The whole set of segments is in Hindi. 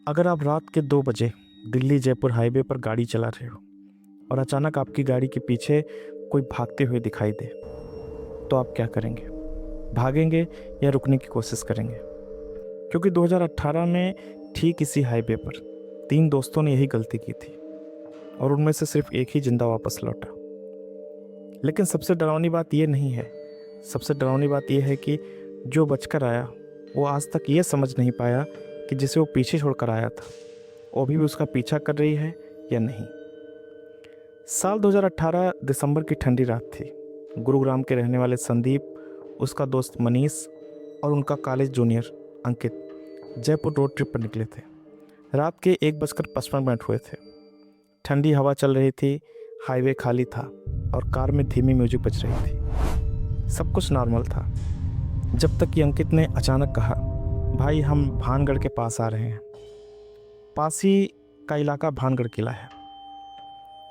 अगर आप रात के 2 बजे दिल्ली जयपुर हाईवे पर गाड़ी चला रहे हो और अचानक आपकी गाड़ी के पीछे कोई भागते हुए दिखाई दे, तो आप क्या करेंगे? भागेंगे या रुकने की कोशिश करेंगे? क्योंकि 2018 में ठीक इसी हाईवे पर 3 दोस्तों ने यही गलती की थी और उनमें से सिर्फ एक ही जिंदा वापस लौटा। लेकिन सबसे डरावनी बात यह नहीं है। सबसे डरावनी बात यह है कि जो बचकर आया वो आज तक ये समझ नहीं पाया कि जिसे वो पीछे छोड़कर आया था वो भी उसका पीछा कर रही है या नहीं। साल 2018 दिसंबर की ठंडी रात थी। गुरुग्राम के रहने वाले संदीप, उसका दोस्त मनीष और उनका कॉलेज जूनियर अंकित जयपुर रोड ट्रिप पर निकले थे। रात के 1:55 हुए थे। ठंडी हवा चल रही थी, हाईवे खाली था और कार में धीमी म्यूजिक बज रही थी। सब कुछ नॉर्मल था जब तक कि अंकित ने अचानक कहा, भाई हम भानगढ़ के पास आ रहे हैं। पास ही का इलाका भानगढ़ किला है।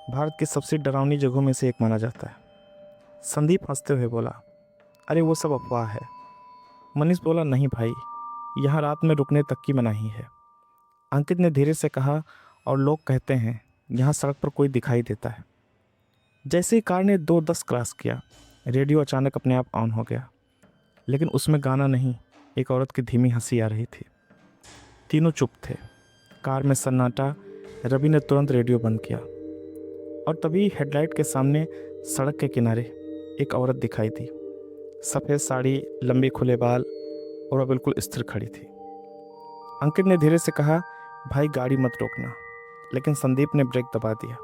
भारत की सबसे डरावनी जगहों में से एक माना जाता है। संदीप हंसते हुए बोला, अरे वो सब अफवाह है। मनीष बोला, नहीं भाई, यहाँ रात में रुकने तक की मनाही है। अंकित ने धीरे से कहा, और लोग कहते हैं यहाँ सड़क पर कोई दिखाई देता है। जैसे ही कार ने 2:10 क्रॉस किया, रेडियो अचानक अपने आप ऑन हो गया। लेकिन उसमें गाना नहीं, एक औरत की धीमी हंसी आ रही थी। तीनों चुप थे। कार में सन्नाटा। रवि ने तुरंत रेडियो बंद किया और तभी हेडलाइट के सामने सड़क के किनारे एक औरत दिखाई दी। सफ़ेद साड़ी, लंबे खुले बाल और वह बिल्कुल स्थिर खड़ी थी। अंकित ने धीरे से कहा, भाई गाड़ी मत रोकना। लेकिन संदीप ने ब्रेक दबा दिया।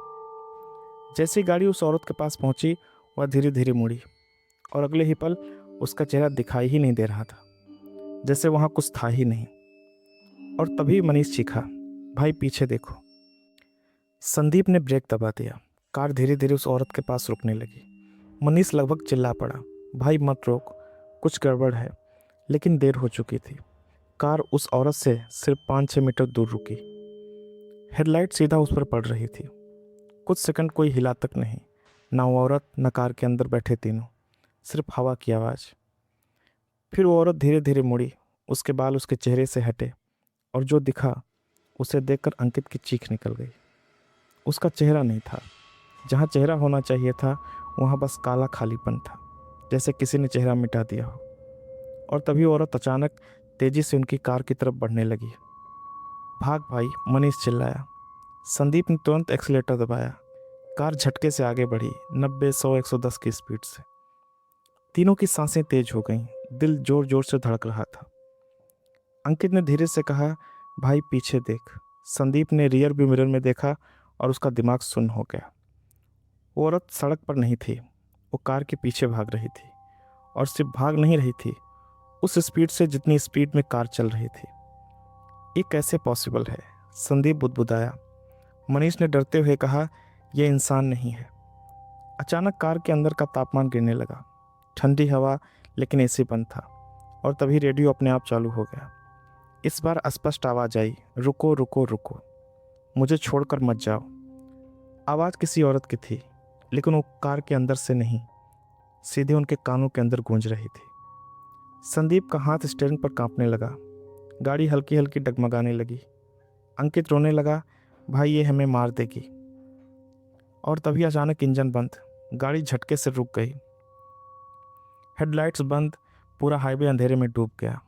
जैसे ही गाड़ी उस औरत के पास पहुंची, वह धीरे धीरे मुड़ी और अगले ही पल उसका चेहरा दिखाई ही नहीं दे रहा था, जैसे वहाँ कुछ था ही नहीं। और तभी मनीष चीखा, भाई पीछे देखो। संदीप ने ब्रेक दबा दिया। कार धीरे धीरे उस औरत के पास रुकने लगी। मनीष लगभग चिल्ला पड़ा, भाई मत रोक, कुछ गड़बड़ है। लेकिन देर हो चुकी थी। कार उस औरत से सिर्फ 5-6 मीटर दूर रुकी। हेडलाइट सीधा उस पर पड़ रही थी। कुछ सेकंड कोई हिला तक नहीं, ना वो औरत न कार के अंदर बैठे तीनों, सिर्फ हवा की आवाज़। फिर वो औरत धीरे धीरे मुड़ी, उसके बाल उसके चेहरे से हटे और जो दिखा उसे देखकर अंकित की चीख निकल गई। उसका चेहरा नहीं था। जहाँ चेहरा होना चाहिए था वहाँ बस काला खालीपन था, जैसे किसी ने चेहरा मिटा दिया हो। और तभी औरत अचानक तेजी से उनकी कार की तरफ बढ़ने लगी। भाग भाई, मनीष चिल्लाया। संदीप ने तुरंत एक्सीलेटर दबाया। कार झटके से आगे बढ़ी, 90, 100, 110 की स्पीड से। तीनों की सांसें तेज हो गईं, दिल जोर जोर से धड़क रहा था। अंकित ने धीरे से कहा, भाई पीछे देख। संदीप ने रियर व्यू मिरर में देखा और उसका दिमाग सुन्न हो गया। वो औरत सड़क पर नहीं थी, वो कार के पीछे भाग रही थी। और सिर्फ भाग नहीं रही थी, उस स्पीड से जितनी स्पीड में कार चल रही थी। ये कैसे पॉसिबल है? संदीप बुदबुदाया। मनीष ने डरते हुए कहा, यह इंसान नहीं है। अचानक कार के अंदर का तापमान गिरने लगा। ठंडी हवा, लेकिन एसी बंद था। और तभी रेडियो अपने आप चालू हो गया। इस बार स्पष्ट आवाज़ आई, रुको रुको रुको, मुझे छोड़कर मत जाओ। आवाज़ किसी औरत की थी, लेकिन वो कार के अंदर से नहीं, सीधे उनके कानों के अंदर गूंज रही थी। संदीप का हाथ स्टीयरिंग पर कांपने लगा। गाड़ी हल्की हल्की डगमगाने लगी। अंकित रोने लगा, भाई ये हमें मार देगी। और तभी अचानक इंजन बंद, गाड़ी झटके से रुक गई। हेडलाइट्स बंद, पूरा हाईवे अंधेरे में डूब गया।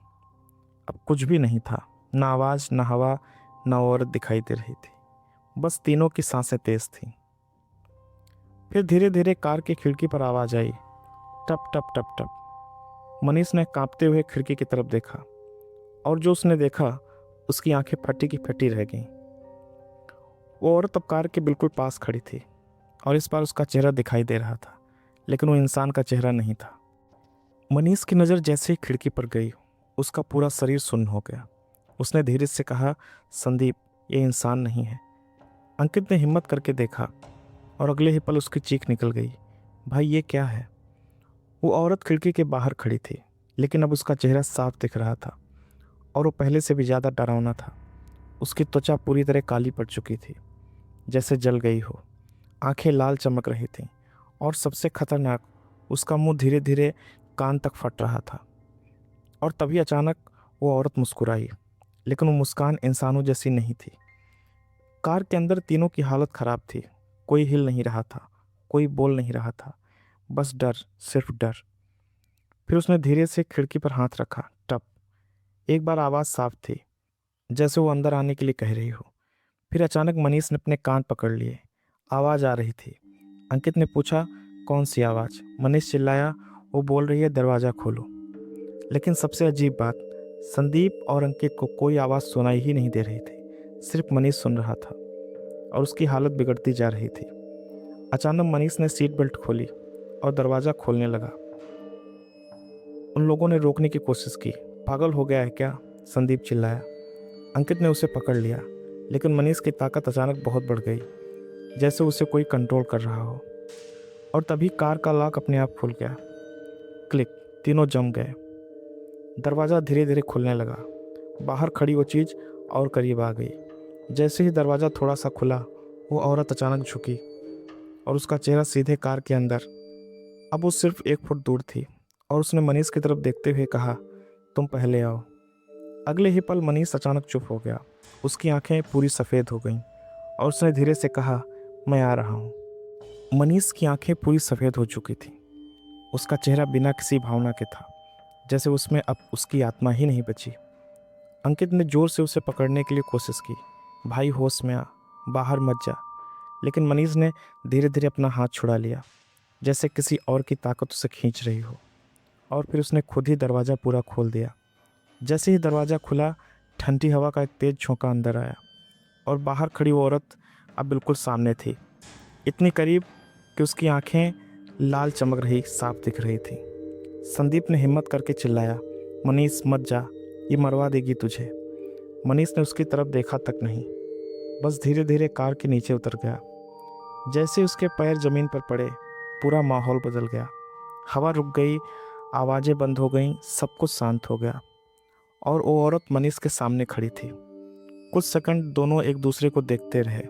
अब कुछ भी नहीं था, ना आवाज़, ना हवा, ना औरत दिखाई दे रही थी। बस तीनों की सांसें तेज थीं। फिर धीरे धीरे कार की खिड़की पर आवाज़ आई, टप टप टप टप। मनीष ने कांपते हुए खिड़की की तरफ देखा और जो उसने देखा उसकी आंखें फटी की फटी रह गईं। वो औरत अब कार के बिल्कुल पास खड़ी थी और इस बार उसका चेहरा दिखाई दे रहा था, लेकिन वो इंसान का चेहरा नहीं था। मनीष की नज़र जैसे ही खिड़की पर गई, उसका पूरा शरीर सुन्न हो गया। उसने धीरे से कहा, संदीप ये इंसान नहीं है। अंकित ने हिम्मत करके देखा और अगले ही पल उसकी चीख निकल गई, भाई ये क्या है? वो औरत खिड़की के बाहर खड़ी थी, लेकिन अब उसका चेहरा साफ दिख रहा था और वो पहले से भी ज़्यादा डरावना था। उसकी त्वचा पूरी तरह काली पड़ चुकी थी, जैसे जल गई हो। आंखें लाल चमक रही थीं और सबसे खतरनाक, उसका मुंह धीरे धीरे कान तक फट रहा था। और तभी अचानक वो औरत मुस्कुराई, लेकिन वो मुस्कान इंसानों जैसी नहीं थी। कार के अंदर तीनों की हालत खराब थी। कोई हिल नहीं रहा था, कोई बोल नहीं रहा था, बस डर, सिर्फ डर। फिर उसने धीरे से खिड़की पर हाथ रखा। टप। एक बार आवाज़ साफ थी, जैसे वो अंदर आने के लिए कह रही हो। फिर अचानक मनीष ने अपने कान पकड़ लिए। आवाज़ आ रही थी। अंकित ने पूछा, कौन सी आवाज़? मनीष चिल्लाया, वो बोल रही है दरवाज़ा खोलो। लेकिन सबसे अजीब बात, संदीप और अंकित को कोई आवाज़ सुनाई ही नहीं दे रही थी। सिर्फ मनीष सुन रहा था और उसकी हालत बिगड़ती जा रही थी। अचानक मनीष ने सीट बेल्ट खोली और दरवाज़ा खोलने लगा। उन लोगों ने रोकने की कोशिश की। पागल हो गया है क्या? संदीप चिल्लाया। अंकित ने उसे पकड़ लिया, लेकिन मनीष की ताकत अचानक बहुत बढ़ गई, जैसे उसे कोई कंट्रोल कर रहा हो। और तभी कार का लॉक अपने आप खुल गया। क्लिक। तीनों जम गए। दरवाज़ा धीरे धीरे खुलने लगा। बाहर खड़ी वो चीज़ और करीब आ गई। जैसे ही दरवाज़ा थोड़ा सा खुला, वो औरत अचानक झुकी और उसका चेहरा सीधे कार के अंदर। अब वो सिर्फ 1 फुट दूर थी और उसने मनीष की तरफ देखते हुए कहा, तुम पहले आओ। अगले ही पल मनीष अचानक चुप हो गया। उसकी आंखें पूरी सफ़ेद हो गईं और उसने धीरे से कहा, मैं आ रहा हूँ। मनीष की आंखें पूरी सफ़ेद हो चुकी थीं। उसका चेहरा बिना किसी भावना के था, जैसे उसमें अब उसकी आत्मा ही नहीं बची। अंकित ने जोर से उसे पकड़ने के लिए कोशिश की, भाई होश में आ, बाहर मत जा। लेकिन मनीष ने धीरे धीरे अपना हाथ छुड़ा लिया, जैसे किसी और की ताकत उसे खींच रही हो। और फिर उसने खुद ही दरवाज़ा पूरा खोल दिया। जैसे ही दरवाज़ा खुला, ठंडी हवा का एक तेज़ झोंका अंदर आया और बाहर खड़ी वो औरत अब बिल्कुल सामने थी। इतनी करीब कि उसकी आंखें लाल चमक रही, साफ दिख रही थी। संदीप ने हिम्मत करके चिल्लाया, मनीष मत जा, ये मरवा देगी तुझे। मनीष ने उसकी तरफ देखा तक नहीं, बस धीरे धीरे कार के नीचे उतर गया। जैसे उसके पैर ज़मीन पर पड़े, पूरा माहौल बदल गया। हवा रुक गई, आवाज़ें बंद हो गईं, सब कुछ शांत हो गया और वो औरत मनीष के सामने खड़ी थी। कुछ सेकंड दोनों एक दूसरे को देखते रहे।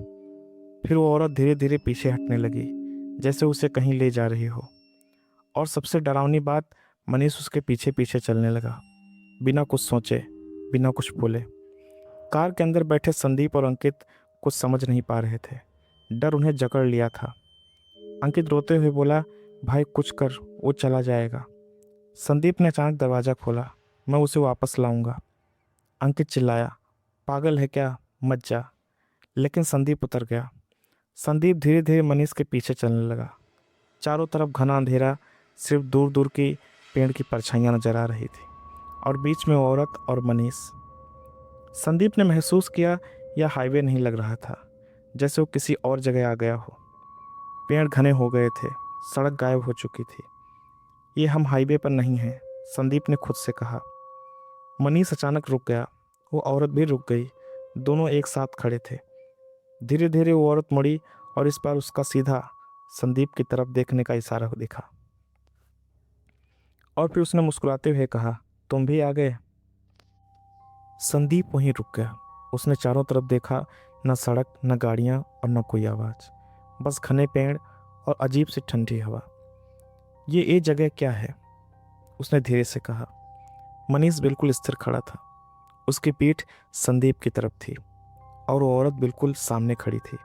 फिर वो औरत धीरे धीरे पीछे हटने लगी, जैसे उसे कहीं ले जा रही हो। और सबसे डरावनी बात, मनीष उसके पीछे पीछे चलने लगा, बिना कुछ सोचे, बिना कुछ बोले। कार के अंदर बैठे संदीप और अंकित कुछ समझ नहीं पा रहे थे। डर उन्हें जकड़ लिया था। अंकित रोते हुए बोला, भाई कुछ कर, वो चला जाएगा। संदीप ने अचानक दरवाज़ा खोला, मैं उसे वापस लाऊंगा। अंकित चिल्लाया, पागल है क्या, मत जा। लेकिन संदीप उतर गया। संदीप धीरे धीरे मनीष के पीछे चलने लगा। चारों तरफ घना अंधेरा, सिर्फ दूर दूर की पेड़ की परछाइयाँ नजर आ रही थी और बीच में वो औरत और मनीष। संदीप ने महसूस किया यह हाईवे नहीं लग रहा था, जैसे वो किसी और जगह आ गया हो। पेड़ घने हो गए थे, सड़क गायब हो चुकी थी। ये हम हाईवे पर नहीं हैं, संदीप ने खुद से कहा। मनीष अचानक रुक गया, वो औरत भी रुक गई। दोनों एक साथ खड़े थे। धीरे धीरे वो औरत मुड़ी और इस बार उसका सीधा संदीप की तरफ देखने का इशारा दिखा और फिर उसने मुस्कुराते हुए कहा, तुम भी आ गए। संदीप वहीं रुक गया। उसने चारों तरफ देखा, न सड़क, न गाड़ियाँ और न कोई आवाज़, बस घने पेड़ और अजीब सी ठंडी हवा। ये जगह क्या है? उसने धीरे से कहा। मनीष बिल्कुल स्थिर खड़ा था। उसकी पीठ संदीप की तरफ थी और वो औरत बिल्कुल सामने खड़ी थी।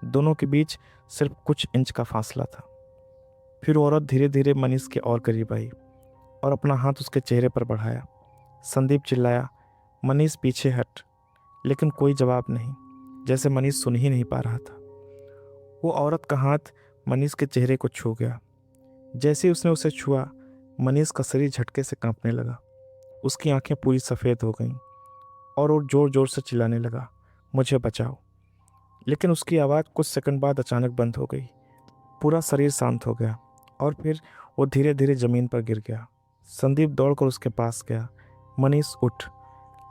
दोनों के बीच सिर्फ कुछ इंच का फासला था। फिर औरत धीरे धीरे मनीष के और करीब आई और अपना हाथ उसके चेहरे पर बढ़ाया। संदीप चिल्लाया, मनीष पीछे हट। लेकिन कोई जवाब नहीं, जैसे मनीष सुन ही नहीं पा रहा था। वो औरत का हाथ मनीष के चेहरे को छू गया। जैसे ही उसने उसे छुआ, मनीष का शरीर झटके से कांपने लगा। उसकी आंखें पूरी सफ़ेद हो गईं और वो ज़ोर ज़ोर से चिल्लाने लगा, मुझे बचाओ। लेकिन उसकी आवाज़ कुछ सेकंड बाद अचानक बंद हो गई। पूरा शरीर शांत हो गया और फिर वो धीरे धीरे ज़मीन पर गिर गया। संदीप दौड़कर उसके पास गया, मनीष उठ।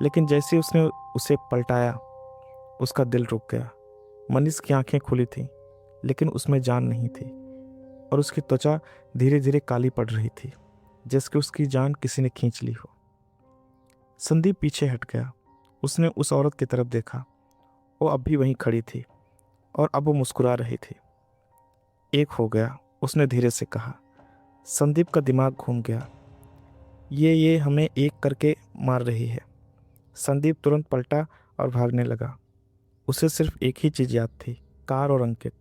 लेकिन जैसे ही उसने उसे पलटाया, उसका दिल रुक गया। मनीष की आंखें खुली थीं, लेकिन उसमें जान नहीं थी और उसकी त्वचा धीरे धीरे काली पड़ रही थी, जैसे कि उसकी जान किसी ने खींच ली हो। संदीप पीछे हट गया। उसने उस औरत की तरफ देखा। वो अब भी वहीं खड़ी थी और अब वो मुस्कुरा रही थी। एक हो गया, उसने धीरे से कहा। संदीप का दिमाग घूम गया। ये हमें एक करके मार रही है। संदीप तुरंत पलटा और भागने लगा। उसे सिर्फ एक ही चीज़ याद थी, कार और अंकित।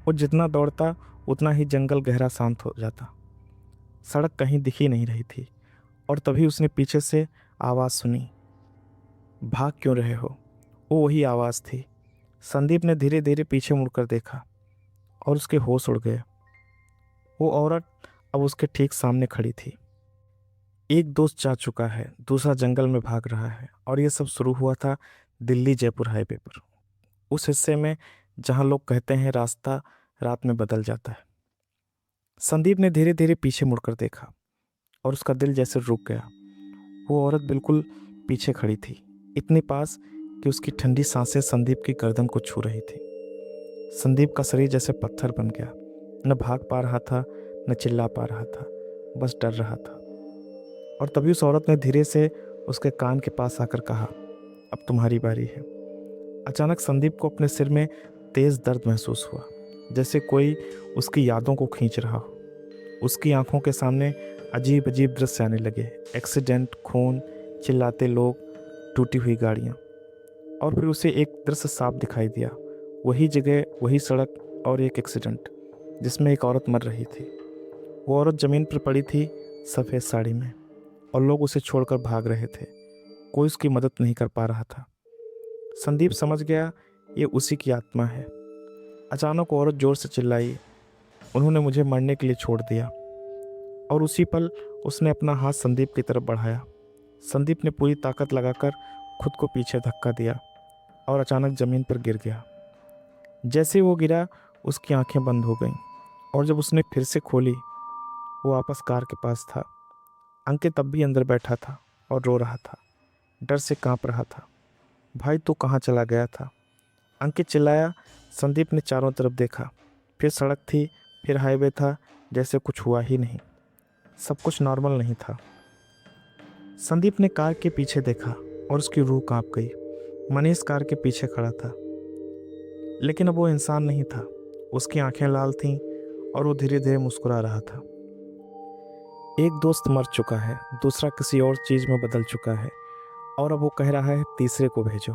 वो जितना दौड़ता उतना ही जंगल गहरा शांत हो जाता। सड़क कहीं दिख ही नहीं रही थी और तभी उसने पीछे से आवाज़ सुनी, भाग क्यों रहे हो? वो वही आवाज़ थी। संदीप ने धीरे धीरे पीछे मुड़कर देखा और उसके होश उड़ गए। वो औरत अब उसके ठीक सामने खड़ी थी। एक दोस्त जा चुका है, दूसरा जंगल में भाग रहा है और ये सब शुरू हुआ था दिल्ली जयपुर हाईवे पर, उस हिस्से में जहाँ लोग कहते हैं रास्ता रात में बदल जाता है। संदीप ने धीरे धीरे पीछे मुड़कर देखा और उसका दिल जैसे रुक गया। वो औरत बिल्कुल पीछे खड़ी थी, इतनी पास कि उसकी ठंडी सांसें संदीप की गर्दन को छू रही थी। संदीप का शरीर जैसे पत्थर बन गया। न भाग पा रहा था, न चिल्ला पा रहा था, बस डर रहा था। और तभी उस औरत ने धीरे से उसके कान के पास आकर कहा, अब तुम्हारी बारी है। अचानक संदीप को अपने सिर में तेज दर्द महसूस हुआ, जैसे कोई उसकी यादों को खींच रहा हो। उसकी आंखों के सामने अजीब अजीब दृश्य आने लगे, एक्सीडेंट, खून, चिल्लाते लोग, टूटी हुई गाड़ियाँ। और फिर उसे एक दृश्य साफ दिखाई दिया, वही जगह, वही सड़क और एक एक्सीडेंट जिसमें एक औरत मर रही थी। वो औरत ज़मीन पर पड़ी थी, सफ़ेद साड़ी में, और लोग उसे छोड़कर भाग रहे थे। कोई उसकी मदद नहीं कर पा रहा था। संदीप समझ गया ये उसी की आत्मा है। अचानक औरत ज़ोर से चिल्लाई, उन्होंने मुझे मरने के लिए छोड़ दिया। और उसी पल उसने अपना हाथ संदीप की तरफ बढ़ाया। संदीप ने पूरी ताकत लगाकर खुद को पीछे धक्का दिया और अचानक ज़मीन पर गिर गया। जैसे वो गिरा, उसकी आंखें बंद हो गईं और जब उसने फिर से खोली, वो वापस कार के पास था। अंकित तब भी अंदर बैठा था और रो रहा था, डर से कांप रहा था। भाई तू कहाँ चला गया था? अंकित चिल्लाया। संदीप ने चारों तरफ देखा, फिर सड़क थी, फिर हाईवे था, जैसे कुछ हुआ ही नहीं। सब कुछ नॉर्मल नहीं था। संदीप ने कार के पीछे देखा और उसकी रूह कांप गई। मनीष कार के पीछे खड़ा था, लेकिन अब वो इंसान नहीं था। उसकी आंखें लाल थीं और वो धीरे धीरे मुस्कुरा रहा था। एक दोस्त मर चुका है, दूसरा किसी और चीज़ में बदल चुका है, और अब वो कह रहा है तीसरे को भेजो।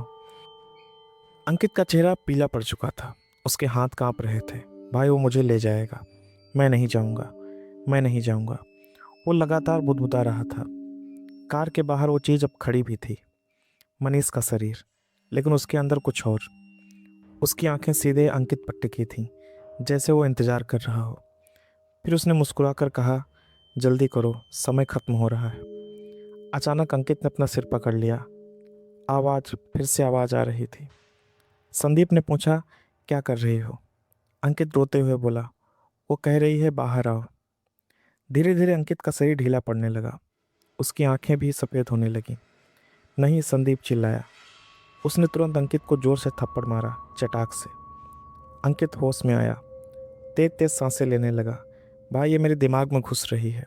अंकित का चेहरा पीला पड़ चुका था, उसके हाथ कांप रहे थे। भाई वो मुझे ले जाएगा, मैं नहीं जाऊंगा, मैं नहीं जाऊंगा। वो लगातार बुदबुदा रहा था। कार के बाहर वो चीज़ अब खड़ी भी थी, मनीष का शरीर, लेकिन उसके अंदर कुछ और। उसकी आंखें सीधे अंकित पर टिकी थीं, जैसे वो इंतज़ार कर रहा हो। फिर उसने मुस्कुराकर कहा, जल्दी करो, समय खत्म हो रहा है। अचानक अंकित ने अपना सिर पकड़ लिया। फिर से आवाज़ आ रही थी। संदीप ने पूछा, क्या कर रही हो? अंकित रोते हुए बोला, वो कह रही है बाहर आओ। धीरे धीरे अंकित का शरीर ढीला पड़ने लगा, उसकी आंखें भी सफ़ेद होने लगीं। नहीं, संदीप चिल्लाया। उसने तुरंत अंकित को जोर से थप्पड़ मारा, चटाक से। अंकित होश में आया, तेज तेज सांसें लेने लगा। भाई ये मेरे दिमाग में घुस रही है।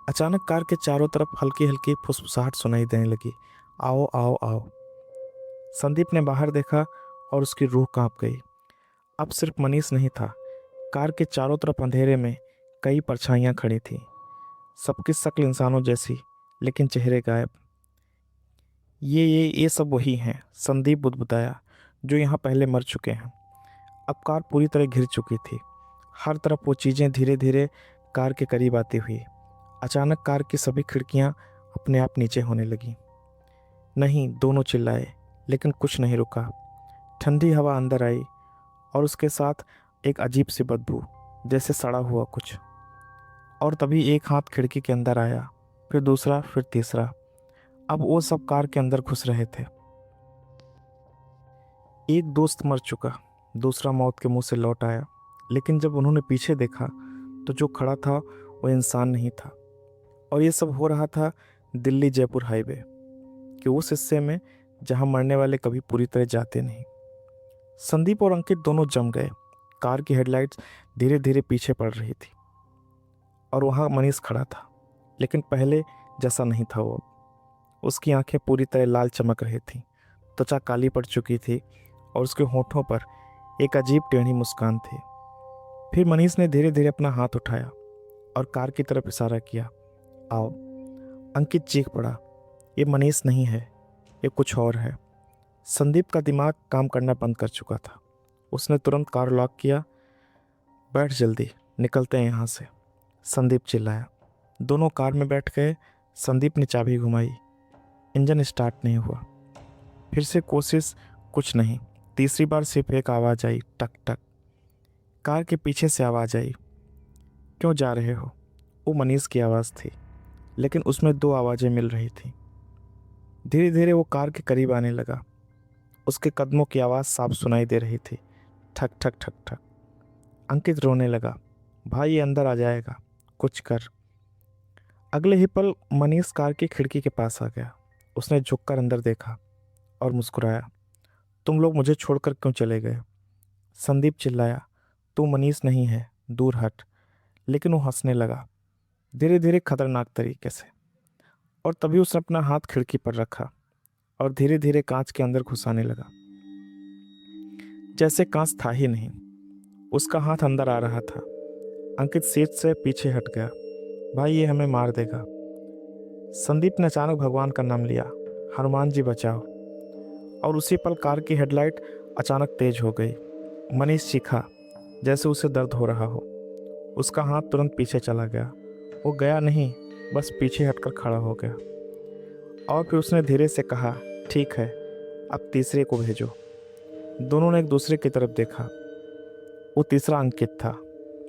अचानक कार के चारों तरफ हल्की हल्की फुसफुसाहट सुनाई देने लगी, आओ आओ आओ। संदीप ने बाहर देखा और उसकी रूह कांप गई। अब सिर्फ मनीष नहीं था, कार के चारों तरफ अंधेरे में कई परछाइयाँ खड़ी थीं, सबकी शक्ल इंसानों जैसी, लेकिन चेहरे गायब। ये सब वही हैं, संदीप बुदबुदाया, जो यहाँ पहले मर चुके हैं। अब कार पूरी तरह घिर चुकी थी। हर तरफ वो चीज़ें धीरे धीरे कार के करीब आती हुई। अचानक कार की सभी खिड़कियाँ अपने आप नीचे होने लगीं। नहीं, दोनों चिल्लाए, लेकिन कुछ नहीं रुका। ठंडी हवा अंदर आई और उसके साथ एक अजीब सी बदबू, जैसे सड़ा हुआ कुछ। और तभी एक हाथ खिड़की के अंदर आया, फिर दूसरा, फिर तीसरा। अब वो सब कार के अंदर घुस रहे थे। एक दोस्त मर चुका, दूसरा मौत के मुंह से लौट आया। लेकिन जब उन्होंने पीछे देखा तो जो खड़ा था वो इंसान नहीं था। और ये सब हो रहा था दिल्ली जयपुर हाईवे के उस हिस्से में जहां मरने वाले कभी पूरी तरह जाते नहीं। संदीप और अंकित दोनों जम गए। कार की हेडलाइट्स धीरे धीरे पीछे पड़ रही थी और वहाँ मनीष खड़ा था, लेकिन पहले जैसा नहीं था वो। उसकी आंखें पूरी तरह लाल चमक रही थीं, त्वचा काली पड़ चुकी थी और उसके होठों पर एक अजीब टेढ़ी मुस्कान थी। फिर मनीष ने धीरे धीरे अपना हाथ उठाया और कार की तरफ इशारा किया, आओ। अंकित चीख पड़ा, ये मनीष नहीं है, ये कुछ और है। संदीप का दिमाग काम करना बंद कर चुका था। उसने तुरंत कार लॉक किया। बैठ जल्दी, निकलते हैं यहाँ से, संदीप चिल्लाया। दोनों कार में बैठ गए। संदीप ने चाबी घुमाई। इंजन स्टार्ट नहीं हुआ। फिर से कोशिश, कुछ नहीं। तीसरी बार सिर्फ एक आवाज़ आई, टक टक। कार के पीछे से आवाज़ आई, क्यों जा रहे हो? वो मनीष की आवाज़ थी, लेकिन उसमें दो आवाज़ें मिल रही थीं। धीरे धीरे वो कार के करीब आने लगा। उसके कदमों की आवाज़ साफ सुनाई दे रही थी, ठक ठक ठक ठक। अंकित रोने लगा, भाई ये अंदर आ जाएगा, कुछ कर। अगले ही पल मनीष कार की खिड़की के पास आ गया। उसने झुककर अंदर देखा और मुस्कुराया। तुम लोग मुझे छोड़कर क्यों चले गए? संदीप चिल्लाया, तू मनीष नहीं है, दूर हट। लेकिन वो हंसने लगा, धीरे धीरे खतरनाक तरीके से। और तभी उसने अपना हाथ खिड़की पर रखा और धीरे धीरे कांच के अंदर घुसाने लगा, जैसे कांच था ही नहीं। उसका हाथ अंदर आ रहा था। अंकित सीट से पीछे हट गया। भाई ये हमें मार देगा। संदीप ने अचानक भगवान का नाम लिया, हनुमान जी बचाओ। और उसी पल कार की हेडलाइट अचानक तेज हो गई। मनीष चीखा, जैसे उसे दर्द हो रहा हो। उसका हाथ तुरंत पीछे चला गया। वो गया नहीं, बस पीछे हटकर खड़ा हो गया। और फिर उसने धीरे से कहा, ठीक है, अब तीसरे को भेजो। दोनों ने एक दूसरे की तरफ देखा। वो तीसरा अंकित था।